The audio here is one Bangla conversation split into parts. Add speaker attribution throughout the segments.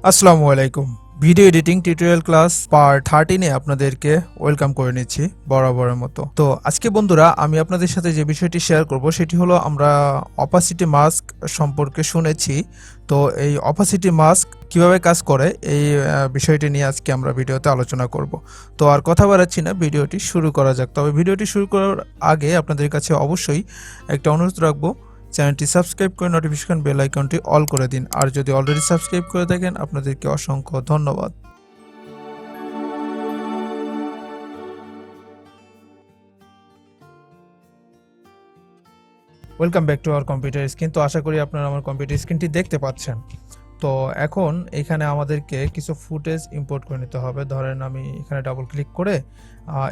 Speaker 1: আসসালামু আলাইকুম। Video editing tutorial class part 13 এ আপনাদেরকে ওয়েলকাম করে নিচ্ছি বরাবরের মতো। তো আজকে বন্ধুরা আমি আপনাদের সাথে যে বিষয়টি শেয়ার করব সেটি হলো আমরা অপাসিটি মাস্ক সম্পর্কে শুনেছি। তো এই অপাসিটি মাস্ক কিভাবে কাজ করে এই বিষয়টি নিয়ে আজকে আমরা ভিডিওতে আলোচনা করব। তো আর কথা বাড়াচ্ছি না, ভিডিওটি শুরু করা যাক। তবে ভিডিওটি শুরু করার আগে আপনাদের কাছে অবশ্যই একটা অনুরোধ রাখবো, চ্যানেলটি সাবস্ক্রাইব করে নোটিফিকেশন বেল আইকনটি অল করে দিন। আর যদি অলরেডি সাবস্ক্রাইব করে থাকেন আপনাদেরকে অসংখ্য ধন্যবাদ। Welcome back to our computer screen. তো আশা করি আপনারা আমার কম্পিউটার স্ক্রিনটি দেখতে পাচ্ছেন। তো এখন এখানে আমাদেরকে কিছু ফুটেজ ইম্পোর্ট করে নিতে হবে। ধরেন আমি এখানে ডাবল ক্লিক করে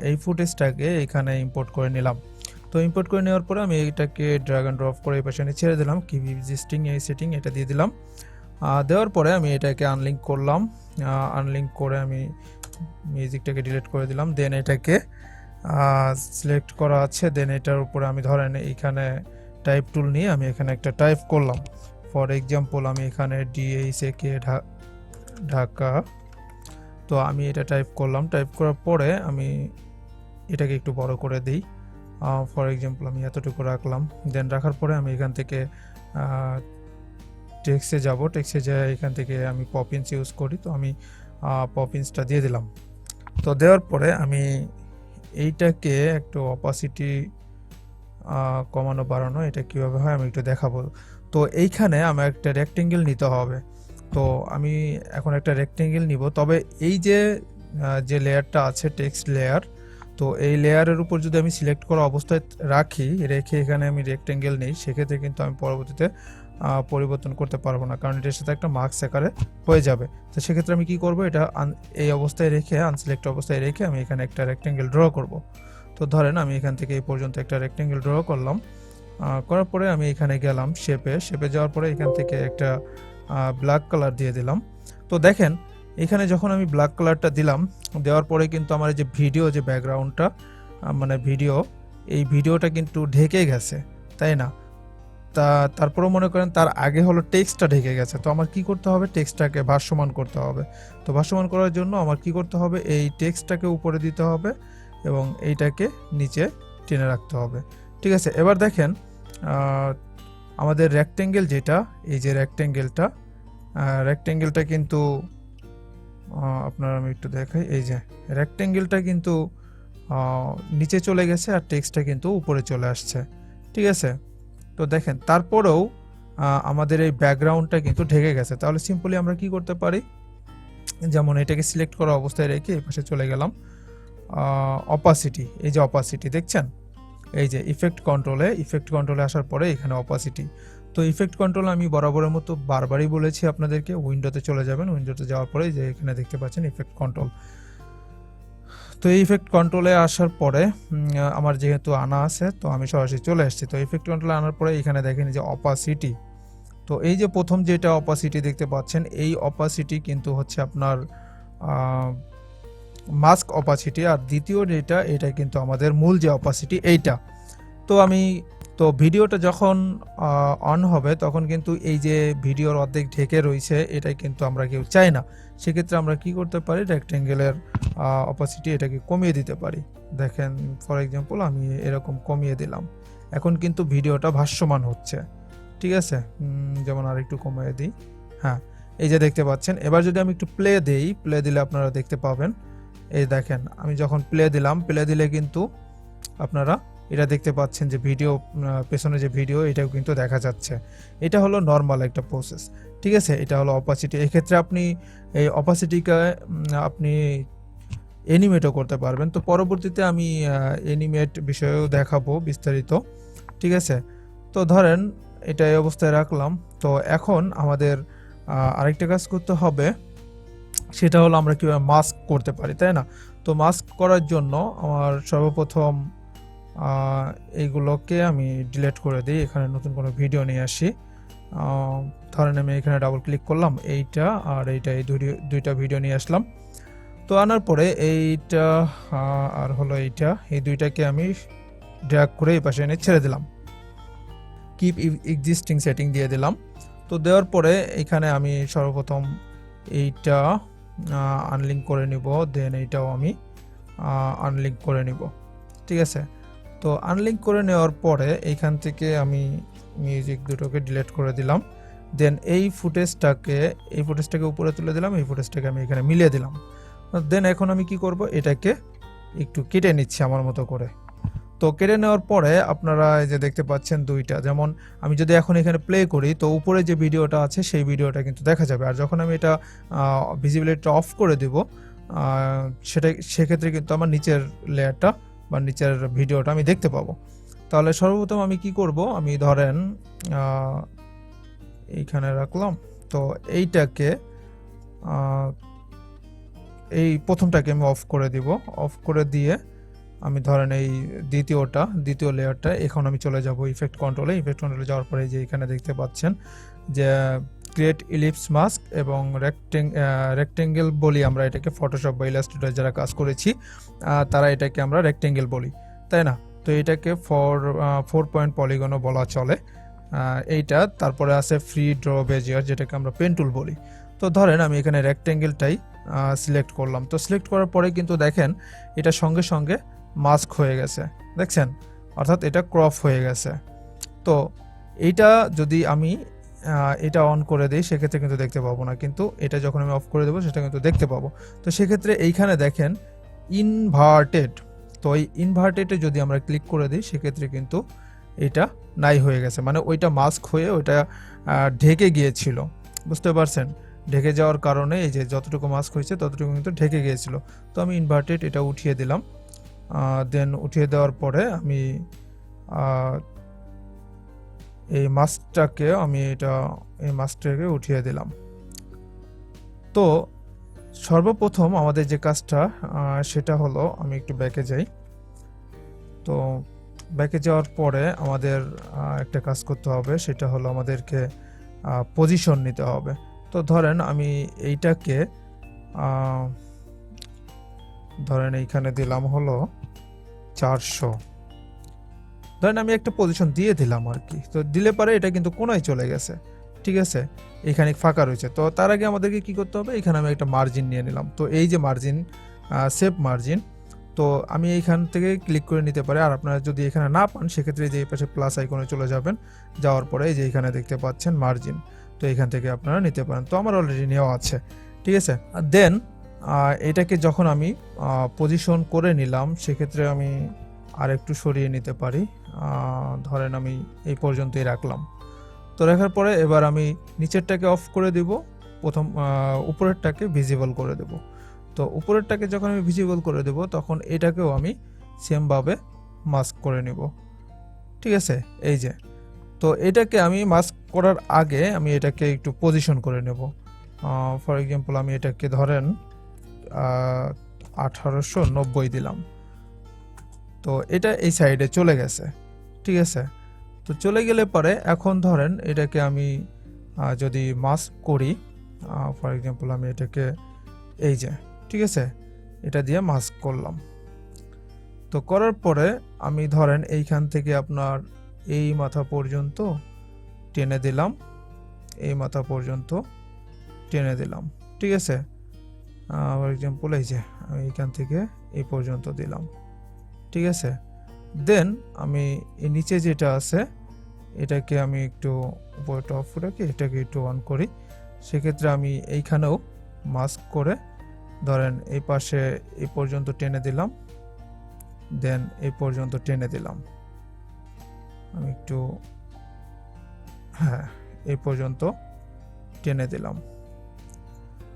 Speaker 1: এই ফুটেজটাকে এখানে ইম্পোর্ট করে নিলাম। তো ইম্পোর্ট করে নেওয়ার পরে আমি এটাকে ড্র্যাগ অ্যান্ড ড্রপ করে এই পাশে ছেড়ে দিলাম। কিপ এক্সিস্টিং এই সেটিং এটা দিয়ে দিলাম। দেওয়ার পরে আমি এটাকে আনলিঙ্ক করলাম। আনলিঙ্ক করে আমি মিউজিকটাকে ডিলিট করে দিলাম। দেন এটাকে সিলেক্ট করা আছে। দেন এটার উপরে আমি ধরেন এইখানে টাইপ টুল নিয়ে আমি এখানে একটা টাইপ করলাম। ফর এক্সাম্পল আমি এখানে DHAK ঢাকা। তো আমি এটা টাইপ করলাম। টাইপ করার পরে আমি এটাকে একটু বড় করে দিই। ফর এক্সাম্পল আমি এতটুকু রাখলাম। দেন রাখার পরে আমি এখান থেকে টেক্সটে যাব। টেক্সটে যাই এখান থেকে আমি পপিন্স ইউজ করি। তো আমি পপিন্সটা দিয়ে দিলাম। তো দেওয়ার পরে আমি এইটাকে একটু অপাসিটি কমানো বাড়ানো এটা কীভাবে হয় আমি একটু দেখাবো। তো এইখানে আমার একটা রেক্টেঙ্গেল নিতে হবে। তো আমি এখন একটা রেক্টেঙ্গেল নিব। তবে এই যে লেয়ারটা আছে টেক্সট লেয়ার, তো এই লেয়ারের উপর যদি আমি সিলেক্ট করা অবস্থায় রেখে এখানে আমি রেক্টেঙ্গেল নেই, সেক্ষেত্রে কিন্তু আমি পরবর্তীতে পরিবর্তন করতে পারবো না, কারণ এটার সাথে একটা মার্কস আকারে হয়ে যাবে। তো সেক্ষেত্রে আমি কি করব, এটা এই অবস্থায় রেখে আনসিলেক্ট অবস্থায় রেখে আমি এখানে একটা রেক্টেঙ্গেল ড্র করব। তো ধরেন আমি এখান থেকে এই পর্যন্ত একটা রেক্টেঙ্গেল ড্র করলাম। করার পরে আমি এখানে গেলাম শেপে যাওয়ার পরে এখান থেকে একটা ব্ল্যাক কালার দিয়ে দিলাম। তো দেখেন এখানে যখন আমি ব্ল্যাক কালারটা দিলাম, দেওয়ার পরে কিন্তু আমার যে ভিডিও যে ব্যাকগ্রাউন্ডটা মানে এই ভিডিওটা কিন্তু ঢেকে গেছে, তাই না? তারপরেও মনে করেন তার আগে হলো টেক্সটটা ঢেকে গেছে। তো আমার কি করতে হবে, টেক্সটটাকে ভাসমান করতে হবে। তো ভাসমান করার জন্য আমার কি করতে হবে, এই টেক্সটটাকে উপরে দিতে হবে এবং এইটাকে নিচে টেনে রাখতে হবে। ঠিক আছে, এবার দেখেন আমাদের রেক্টেঙ্গেল যেটা, এই যে রেক্টেঙ্গেলটা কিন্তু আপনার আমি একটু দেখাই। এই যে রেক্টেঙ্গেলটা কিন্তু নিচে চলে গেছে আর টেক্সটটা কিন্তু উপরে চলে আসছে। ঠিক আছে, তো দেখেন তারপরেও আমাদের এই ব্যাকগ্রাউন্ডটা কিন্তু ঢেকে গেছে। তাহলে সিম্পলি আমরা কি করতে পারি, যেমন এটাকে সিলেক্ট করা অবস্থায় রেখে এই পাশে চলে গেলাম অপাসিটি। এই যে অপাসিটি দেখছেন, এই যে ইফেক্ট কন্ট্রোলে আসার পরে এখানে অপাসিটি। তো ইফেক্ট কন্ট্রোল আমি বরাবরের মতো বারবারই বলেছি আপনাদেরকে, উইন্ডোতে চলে যাবেন। উইন্ডোতে যাওয়ার পরে যে এখানে দেখতে পাচ্ছেন ইফেক্ট কন্ট্রোল। তো এই ইফেক্ট কন্ট্রোলে আসার পরে আমার যেহেতু আনা আছে, তো আমি সরাসরি চলে আসছি। তো ইফেক্ট কন্ট্রোলে আনার পরে এখানে দেখেন যে অপাসিটি। তো এই যে প্রথম যেটা অপাসিটি দেখতে পাচ্ছেন, এই অপাসিটি কিন্তু হচ্ছে আপনার মাস্ক অপাসিটি। আর দ্বিতীয় যেটা, এটা কিন্তু আমাদের মূল যে অপাসিটি এইটা। তো ভিডিওটা যখন অন হবে তখন কিন্তু এই যে ভিডিওর অর্ধেক ঢেকে রয়েছে, এটাই কিন্তু আমরা কেউ চাই না। সেক্ষেত্রে আমরা কি করতে পারি, রেক্টেঙ্গেলের অপাসিটি এটাকে কমিয়ে দিতে পারি। দেখেন ফর এক্সাম্পল আমি এরকম কমিয়ে দিলাম, এখন কিন্তু ভিডিওটা ভাসমান হচ্ছে। ঠিক আছে, যেমন আর একটু কমিয়ে দিই। হ্যাঁ, এই যে দেখতে পাচ্ছেন। এবার যদি আমি একটু প্লে দিলে আপনারা দেখতে পাবেন। এই দেখেন আমি যখন প্লে দিলে কিন্তু আপনারা এটা দেখতে পাচ্ছেন যে পেছনে যে ভিডিও এটাও কিন্তু দেখা যাচ্ছে। এটা হলো নর্মাল একটা প্রসেস। ঠিক আছে, এটা হলো অপাসিটি। এক্ষেত্রে আপনি এই অপাসিটিকে আপনি অ্যানিমেটও করতে পারবেন। তো পরবর্তীতে আমি অ্যানিমেট বিষয়েও দেখাবো বিস্তারিত। ঠিক আছে, তো ধরেন এটা এই অবস্থায় রাখলাম। তো এখন আমাদের আরেকটা কাজ করতে হবে, সেটা হলো আমরা কীভাবে মাস্ক করতে পারি, তাই না? তো মাস্ক করার জন্য আমার সর্বপ্রথম এইগুলোকে আমি ডিলিট করে দিই। এখানে নতুন কোনো ভিডিও নিয়ে আসি। ধরেন আমি এখানে ডাবল ক্লিক করলাম, এইটা আর এইটা, এই দুইটা ভিডিও নিয়ে আসলাম। তো আনার পরে এইটা আর হলো এইটা, এই দুইটাকে আমি ড্র্যাগ করে এই পাশে এনে ছেড়ে দিলাম। কিপ এক্সিস্টিং সেটিং দিয়ে দিলাম। তো দেওয়ার পরে এখানে আমি সর্বপ্রথম এইটা আনলিঙ্ক করে নিব, দেন এইটাও আমি আনলিঙ্ক করে নিব। ঠিক আছে, তো আনলিঙ্ক করে নেওয়ার পরে এইখান থেকে আমি মিউজিক দুটোকে ডিলিট করে দিলাম। দেন এই ফুটেজটাকে উপরে তুলে দিলাম, এই ফুটেজটাকে আমি এখানে মিলিয়ে দিলাম। দেন এখন আমি কি করব, এটাকে একটু কেটে নিচ্ছি আমার মতো করে। তো কেটে নেওয়ার পরে আপনারা এই যে দেখতে পাচ্ছেন দুইটা, যেমন আমি যদি এখন এখানে প্লে করি তো উপরে যে ভিডিওটা আছে সেই ভিডিওটা কিন্তু দেখা যাবে, আর যখন আমি এটা ভিজিবিলিটি অফ করে দেব সেক্ষেত্রে কিন্তু আমার নিচের লেয়ারটা বা নিচের ভিডিওটা আমি দেখতে পাবো। তাহলে সর্বপ্রথম আমি কি করব, আমি ধরেন এইখানে রাখলাম, তো এইটাকে এই প্রথমটাকে আমি অফ করে দিব। অফ করে দিয়ে আমি ধরেন এই দ্বিতীয় লেয়ারটা, এখন আমি চলে যাব ইফেক্ট কন্ট্রোলে। যাওয়ার পরে যে এখানে দেখতে পাচ্ছেন যে ক্রিয়েট ইলিপস মাস্ক এবং রেক্টেঙ্গেল বলি আমরা এটাকে, ফটোশপ বা ইলাস্ট্রেটর যারা কাজ করেছি তারা এটাকে আমরা রেক্টেঙ্গেল বলি, তাই না? তো এটাকে 4 পয়েন্ট পলিগনও বলা চলে এইটা। তারপরে আছে ফ্রি ড্র বেজিয়ার, যেটাকে আমরা পেন টুল বলি। তো ধরেন আমি এখানে রেক্টেঙ্গেলটাই সিলেক্ট করলাম। তো সিলেক্ট করার পরে কিন্তু দেখেন এটা সঙ্গে সঙ্গে মাস্ক হয়ে গেছে, দেখছেন, অর্থাৎ এটা ক্রপ হয়ে গেছে। তো এইটা যদি আমি এটা অন করে দিই সেক্ষেত্রে কিন্তু দেখতে পাবো না, কিন্তু এটা যখন আমি অফ করে দেবো সেটা কিন্তু দেখতে পাবো। তো সেক্ষেত্রে এইখানে দেখেন ইনভার্টেড, তো এই ইনভার্টেডে যদি আমরা ক্লিক করে দিই সেক্ষেত্রে কিন্তু এটা নাই হয়ে গেছে, মানে ওইটা মাস্ক হয়ে ওইটা ঢেকে গিয়েছিল, বুঝতে পারছেন? ঢেকে যাওয়ার কারণে এই যে যতটুকু মাস্ক হয়েছে ততটুকু কিন্তু ঢেকে গিয়েছিল। তো আমি ইনভার্টেড এটা উঠিয়ে দিলাম। দেন উঠিয়ে দেওয়ার পরে আমি এই মাস্কটাকে উঠিয়ে দিলাম। তো সর্বপ্রথম আমাদের যে কাজটা সেটা হলো, আমি একটু ব্যাকে যাই। তো ব্যাকে যাওয়ার পরে আমাদের একটা কাজ করতে হবে, সেটা হলো আমাদেরকে পজিশন নিতে হবে। তো ধরেন আমি এইটাকে ধরেন এইখানে দিলাম হলো 400, ধরেন আমি একটা পজিশন দিয়ে দিলাম আর কি। তো দিলে পরে এটা কিন্তু কোনায় চলে গেছে, ঠিক আছে, এখানে ফাঁকা রয়েছে। তো তার আগে আমাদেরকে কি করতে হবে, এখানে আমি একটা মার্জিন নিয়ে নিলাম। তো এই যে মার্জিন, সেভ মার্জিন, তো আমি এইখান থেকে ক্লিক করে নিতে পারি। আর আপনারা যদি এখানে না পান সেক্ষেত্রে যে এই পাশে প্লাস আইকনে চলে যাবেন, যাওয়ার পরে এই যে এখানে দেখতে পাচ্ছেন মার্জিন, তো এখান থেকে আপনারা নিতে পারেন। তো আমার অলরেডি নেওয়া আছে, ঠিক আছে। দেন এটাকে যখন আমি পজিশন করে নিলাম সেক্ষেত্রে আমি আর একটু সরিয়ে নিতে পারি। ধরেন আমি এই পর্যন্তই রাখলাম। তো রাখার পরে এবার আমি নিচেরটাকে অফ করে দিব, প্রথম উপরেরটাকে ভিজিবল করে দেব। তো উপরেরটাকে যখন আমি ভিজিবল করে দেব তখন এটাকেও আমি সেমভাবে মাস্ক করে নিব, ঠিক আছে। এই যে, তো এটাকে আমি মাস্ক করার আগে আমি এটাকে একটু পজিশন করে নেব। ফর এক্সাম্পল আমি এটাকে ধরেন 1890 দিলাম। তো এটা এই সাইডে চলে গেছে, ঠিক আছে। তো চলে গেলে পরে এখন ধরেন এটাকে আমি যদি মাস্ক করি, ফর এক্সাম্পল আমি এটাকে এই যে, ঠিক আছে, এটা দিয়ে মাস্ক করলাম। তো করার পরে আমি ধরেন এইখান থেকে আপনার এই মাথা পর্যন্ত টেনে দিলাম, এই মাথা পর্যন্ত টেনে দিলাম, ঠিক আছে। ফর এক্সাম্পল এই যে আমি এইখান থেকে এই পর্যন্ত দিলাম, ঠিক আছে। দেন আমি এই নিচে যেটা আছে এটাকে আমি একটু উপরটা অফ রাখি, এটাকে একটু অন করি। সেক্ষেত্রে আমি এইখানেও মাস্ক করে ধরেন এই পাশে এই পর্যন্ত টেনে দিলাম, দেন এই পর্যন্ত টেনে দিলাম। আমি একটু এই পর্যন্ত টেনে দিলাম।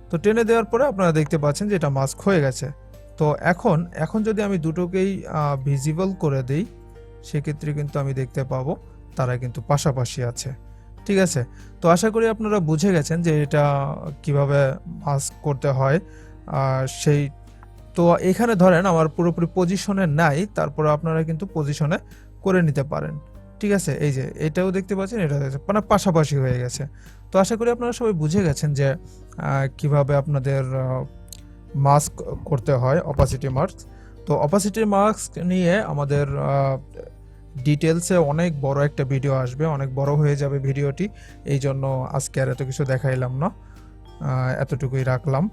Speaker 1: তো টেনে দেওয়ার পরে আপনারা দেখতে পাচ্ছেন যে এটা মাস্ক হয়ে গেছে। তো এখন যদি আমি দুটোকেই ভিজিবল করে দেই সেক্ষেত্রে কিন্তু আমি দেখতে পাবো তারা কিন্তু পাশাপাশি আছে, ঠিক আছে। তো আশা করি আপনারা বুঝে গেছেন যে এটা কিভাবে মাস্ক করতে হয়। সেই তো এখানে ধরেন আমার পুরোপুরি পজিশনে নাই, তারপরে আপনারা কিন্তু পজিশনে করে নিতে পারেন, ঠিক আছে। এই যে এটাও দেখতে পাচ্ছেন, এটা মানে পাশাপাশি হয়ে গেছে। তো আশা করি আপনারা সবাই বুঝে গেছেন যে কিভাবে আপনাদের মাস্ক করতে হয়, অপাসিটি মাস্ক। তো অপাসিটি মাস্ক নিয়ে আমাদের ডিটেলসে অনেক বড় একটা ভিডিও আসবে, অনেক বড় হয়ে যাবে ভিডিওটি, এই জন্য আজকে আর এত কিছু দেখাইলাম না। এতটুকুই রাখলাম।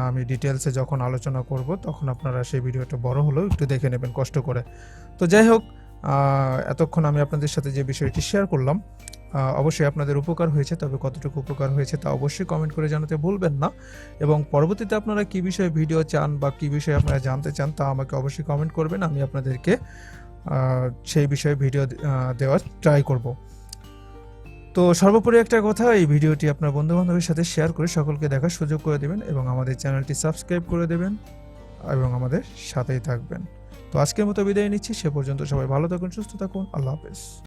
Speaker 1: আমি ডিটেলসে যখন আলোচনা করব তখন আপনারা সেই ভিডিওটা বড় হলেও একটু দেখে নেবেন কষ্ট করে। তো যাই হোক, এতক্ষণ আমি আপনাদের সাথে যে বিষয়টি শেয়ার করলাম অবশ্যই আপনাদের উপকার হয়েছে, তবে কতটুকু উপকার হয়েছে তা অবশ্যই কমেন্ট করে জানাতে ভুলবেন না। এবং পরবর্তীতে আপনারা কী বিষয়ে ভিডিও চান বা কী বিষয়ে আপনারা জানতে চান তা আমাকে অবশ্যই কমেন্ট করবেন, আমি আপনাদেরকে সেই বিষয়ে ভিডিও দেওয়ার ট্রাই করব। তো সর্বোপরি একটা কথা, এই ভিডিওটি আপনার বন্ধুবান্ধবের সাথে শেয়ার করে সকলকে দেখার সুযোগ করে দেবেন এবং আমাদের চ্যানেলটি সাবস্ক্রাইব করে দেবেন এবং আমাদের সাথেই থাকবেন। তো আজকের মতো বিদায় নিচ্ছি, সে পর্যন্ত সবাই ভালো থাকুন, সুস্থ থাকুন, আল্লাহ হাফেজ।